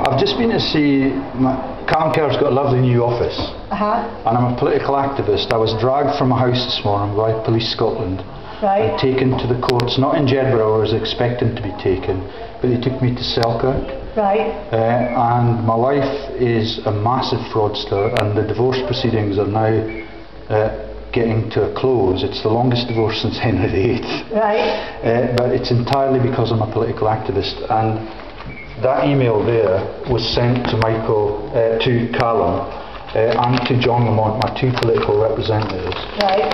I've just been to see, Callum Kerr's got a lovely new office, and I'm a political activist. I was dragged from my house this morning by Police Scotland and taken to the courts, not in Jedburgh where I was expecting to be taken, but they took me to Selkirk. And my wife is a massive fraudster, and the divorce proceedings are now getting to a close. It's the longest divorce since Henry VIII. But it's entirely because I'm a political activist. And that email there was sent to to Callum and to John Lamont, my two political representatives.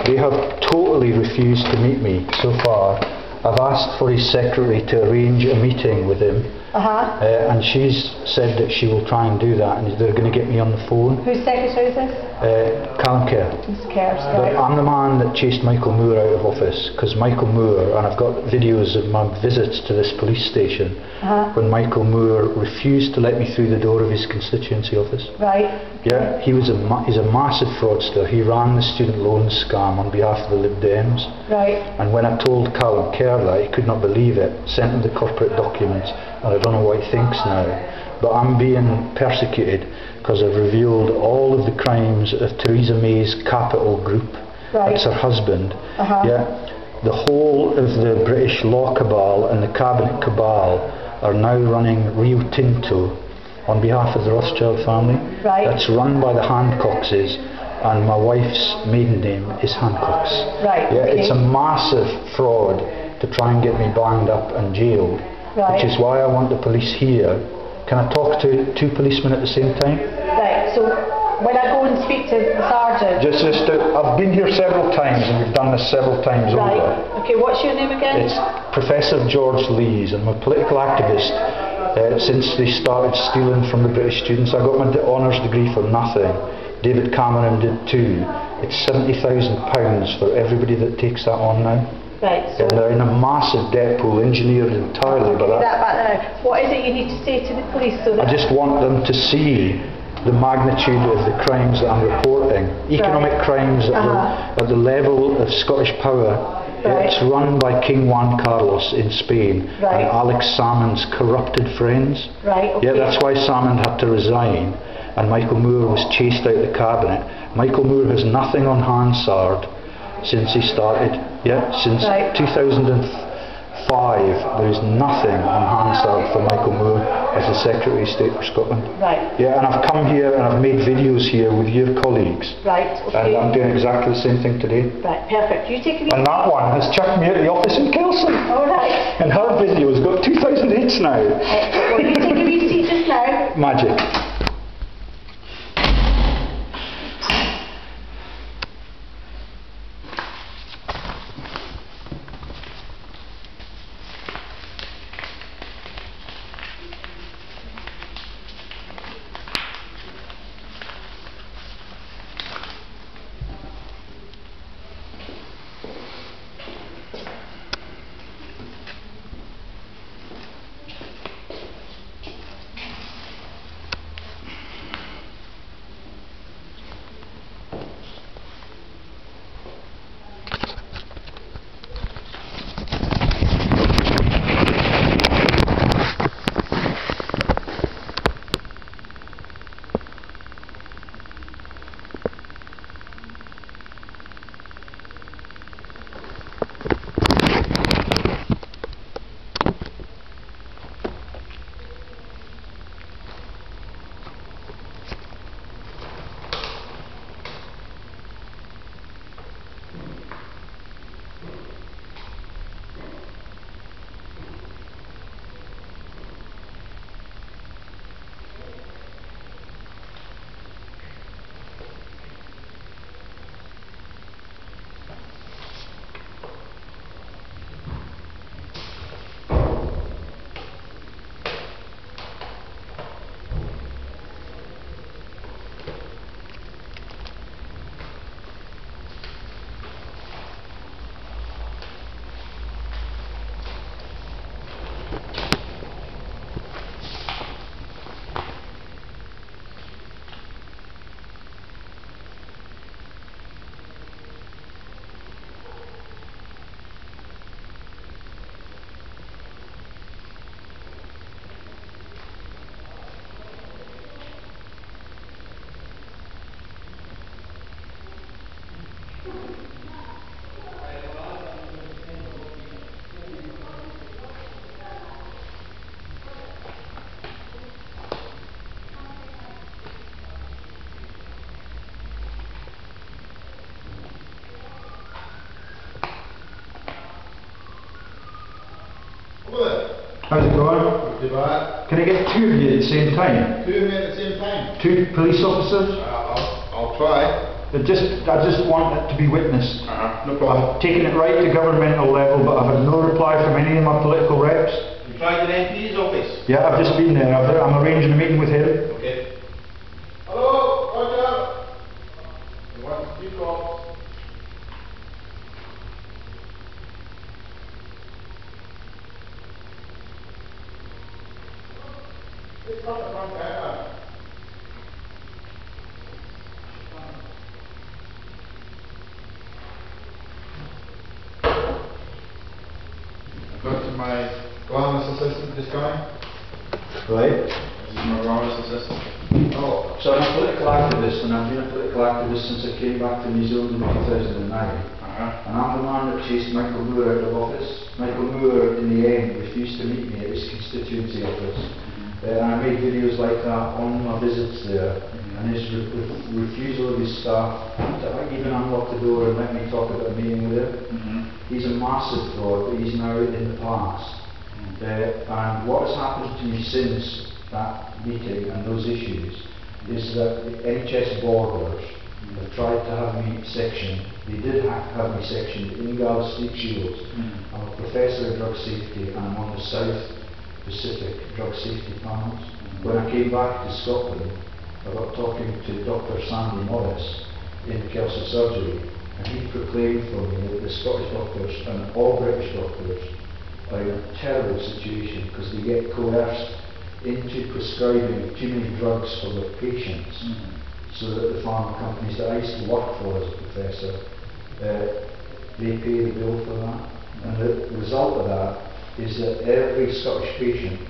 They have totally refused to meet me so far. I've asked for his secretary to arrange a meeting with him, and she's said that she will try and do that, and they're going to get me on the phone. Whose secretary is this? Callum Kerr. Mr. Kerr, but I'm the man that chased Michael Moore out of office, because Michael Moore, and I've got videos of my visits to this police station, when Michael Moore refused to let me through the door of his constituency office. Yeah, he's a massive fraudster. He ran the student loan scam on behalf of the Lib Dems. And when I told Callum Kerr that, he could not believe it, sent him the corporate documents, and I don't know what he thinks now. But I'm being persecuted because I've revealed all of the crimes of Theresa May's Capital Group. That's her husband. Yeah, the whole of the British law cabal and the cabinet cabal are now running Rio Tinto on behalf of the Rothschild family. That's run by the Hancockses, and my wife's maiden name is Hancocks. Yeah, it's a massive fraud to try and get me banged up and jailed, which is why I want the police here. Can I talk to two policemen at the same time? So when I go and speak to the sergeant... I've been here several times, and we've done this several times over. Okay, what's your name again? It's Professor George Lees. I'm a political activist since they started stealing from the British students. I got my honours degree for nothing. David Cameron did too. It's £70,000 for everybody that takes that on now. So and they're in a massive debt pool, engineered entirely by that. What is it you need to say to the police? So that I just want them to see the magnitude of the crimes that I'm reporting. Economic crimes at the level of Scottish power. It's run by King Juan Carlos in Spain and Alex Salmond's corrupted friends. Yeah, that's why Salmond had to resign, and Michael Moore was chased out of the cabinet. Michael Moore has nothing on Hansard since he started. Yeah, since 2005 there is nothing on Hansard for Michael Moore as the Secretary of State for Scotland. Yeah, and I've come here and I've made videos here with your colleagues. And I'm doing exactly the same thing today. Perfect. You take a and that one has chucked me out of the office in Kelson. And her video's got 2,000 hits now. Well, you take a wee seat just now. Magic. How's it going? Not too bad. Can I get two of you at the same time? Two of me at the same time? Two police officers? I'll try. I just want it to be witnessed. No problem. I've taken it right to governmental level, but I've had no reply from any of my political reps. You tried the MP's office? Yeah, I've just been there. I'm arranging a meeting with him. Okay. Hello, Roger. You want to speak off? It's not the front camera. Got to my glamorous assistant this time. Right. This is my glamorous assistant. Oh, so I'm a political activist, and I've been a political activist since I came back to New Zealand in 2009. And I'm the man that chased Michael Moore out of office. Michael Moore, in the end, refused to meet me at his constituency office. And I made videos like that on my visits there. And his refusal of his staff to even unlock the door and let me talk about a meeting with him. He's a massive fraud, but he's now in the past. And what has happened to me since that meeting and those issues is that the NHS borders have tried to have me sectioned. They did have me sectioned in Gala Sleep Shields. I'm a professor in drug safety, and I'm on the South Pacific drug safety panels. When I came back to Scotland, I got talking to Dr. Sandy Morris in Kelsey Surgery, and he proclaimed for me that the Scottish doctors and all British doctors are in a terrible situation because they get coerced into prescribing too many drugs for their patients, so that the pharma companies that I used to work for as a professor, they pay the bill for that. And the result of that is that every Scottish patient,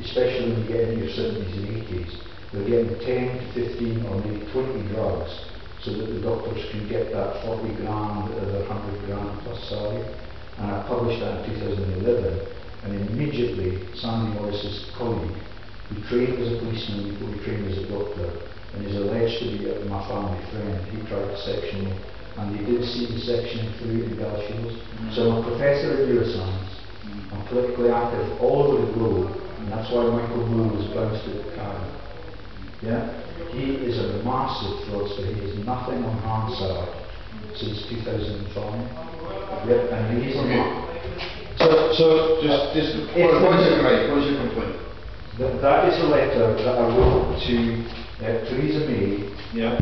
especially when you get into your 70s and 80s, they're getting 10 to 15 or maybe 20 drugs so that the doctors can get that 40 grand or their 100 grand plus salary. And I published that in 2011, and immediately Sandy Morris's colleague, who trained as a policeman before he trained as a doctor, and is alleged to be my family friend, he tried to section me, and they did see the sectioning through in Gala Shields. So I'm a professor in neuroscience. I'm politically active all over the globe, and that's why Michael Moore was bounced at the cabinet. Yeah? He is a massive fraudster. He has nothing on Hansard since 2005. Yep, and he's So what is your complaint? That is a letter that I wrote to Theresa May,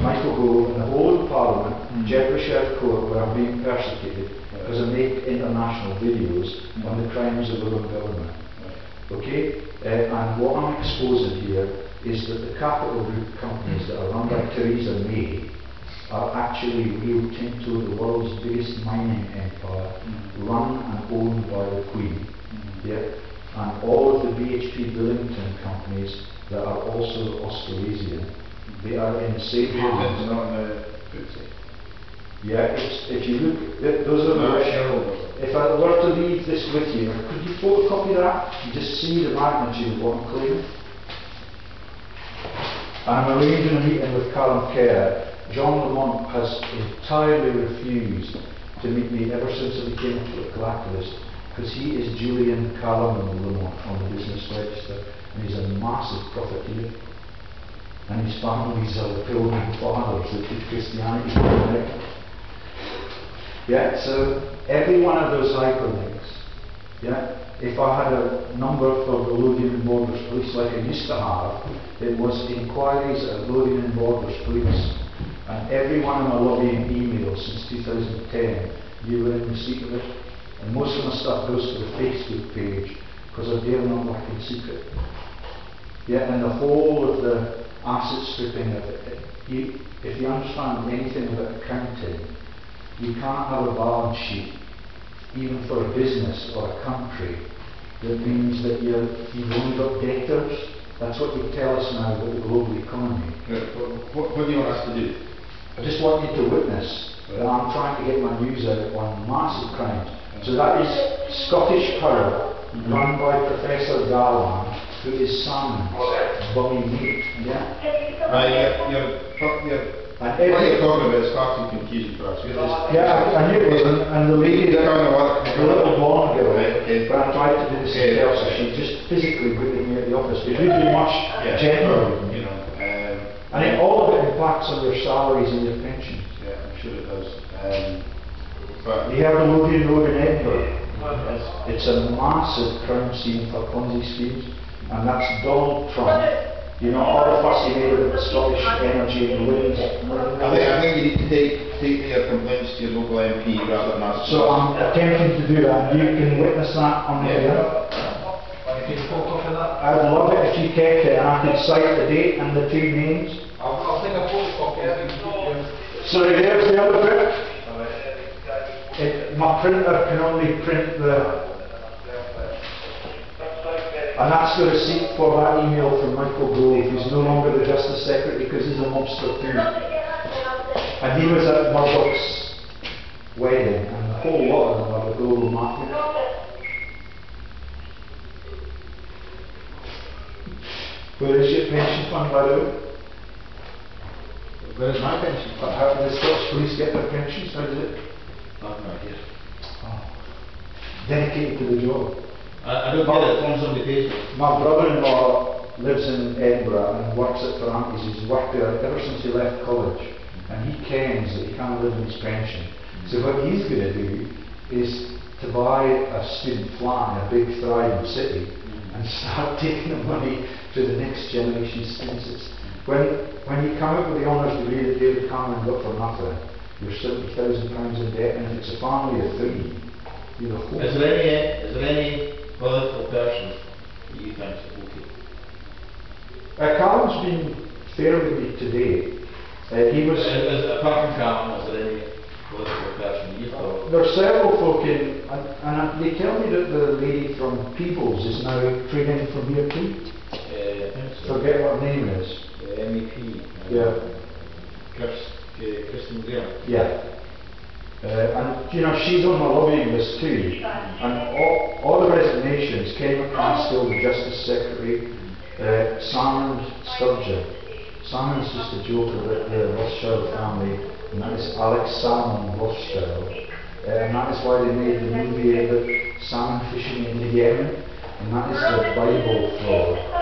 Michael Gove, and the whole of Parliament, Jedburgh Sheriff Court, where I'm being persecuted because I make international videos on the crimes of our own government. Okay? And what I'm exposing here is that the Capital Group companies that are run by Theresa May are actually Rio Tinto, the world's biggest mining empire, run and owned by the Queen. And all of the BHP Billington companies that are also Australasian, they are in the same hands. Yeah, if you look, those are the shareholders. If I were to leave this with you, could you photocopy that and just see the magnitude of what I'm claiming? I'm arranging a meeting with Callum Kerr. John Lamont has entirely refused to meet me ever since I became a political activist, because he is Julian Callum Lamont on the Business Register, and he's a massive profiteer, and his families are the pilgrim fathers that did Christianity in America. Yeah, so every one of those hyperlinks, if I had a number for the Lothian and Borders Police like I used to have, it was inquiries at Lothian and Borders Police. And every one of my lobbying emails since 2010, you were in receipt of it. And most of my stuff goes to the Facebook page because I dare not work in secret. And the whole of the asset stripping of it, if you understand anything about accounting, you can't have a balance sheet, even for a business or a country, that means that you've only got debtors. That's what you tell us now about the global economy. What do you want us to do? I just want you to witness that I'm trying to get my news out on massive crimes. So that is Scottish Power, run by Professor Garland, who is salmon, bummy meat. What you're talking about is far too confusing for us. I knew it wasn't, and And the lady, They're going to work. the little blonde girl, Right, okay. but I tried to do this in Okay. person, she just physically wouldn't me at the office. It would be much gentler, You know, and it, all of it impacts on your salaries and your pensions. yeah, I'm sure it does. But You have the Lothian Road in Edinburgh. It's a massive crime scene for Ponzi schemes, and that's Donald Trump. You know, all the fuss he made about the Scottish energy and wind. I think you need to take your complaints to your local MP rather than us. So I'm attempting to do that. You can witness that on the air. Can you photocopy that? I'd love it if you kept it and I could cite the date and the two names. I'll take a photocopy. I think you Sorry, there's the other bit. My printer can only print the... And that's the receipt for that email from Michael Gove, who's no longer the Justice Secretary because he's a mobster too. And he was at Murdoch's wedding, and a whole lot of them are the global mafia. Where is your pension fund, by the way? Where is my pension fund? How do the Scottish Police get their pensions? How does it? I have no idea. Oh. Dedicated to the job. I don't get it from somebody pays me. My brother-in-law lives in Edinburgh and works at Ferrantes. He's worked there ever since he left college, and he kens that he can't live on his pension. So what he's going to do is to buy a student flat in a big thriving city and start taking the money to the next generation students. When you come out with the honours degree that David Cameron got for nothing, you're £70,000 in debt, and if it's a family of three, you're a whole... Is there any political person that you think is okay? Callum's been fair with me today. He was... apart from Callum, is there any political person you thought? There are several folk in, and they tell me that the lady from Peebles is now trading from here too. I think so. Forget what her name is. MEP. Yeah. Kristen Graham. Yeah. And you know, she's on the lobbying list too. And all the resignations, Ken McCaskill, the Justice Secretary, Simon Sturgeon. Simon's just a joke about the Rothschild family, and that is Alex Salmon Rothschild. And that is why they made the movie about salmon fishing in Yemen, and that is the Bible fraud.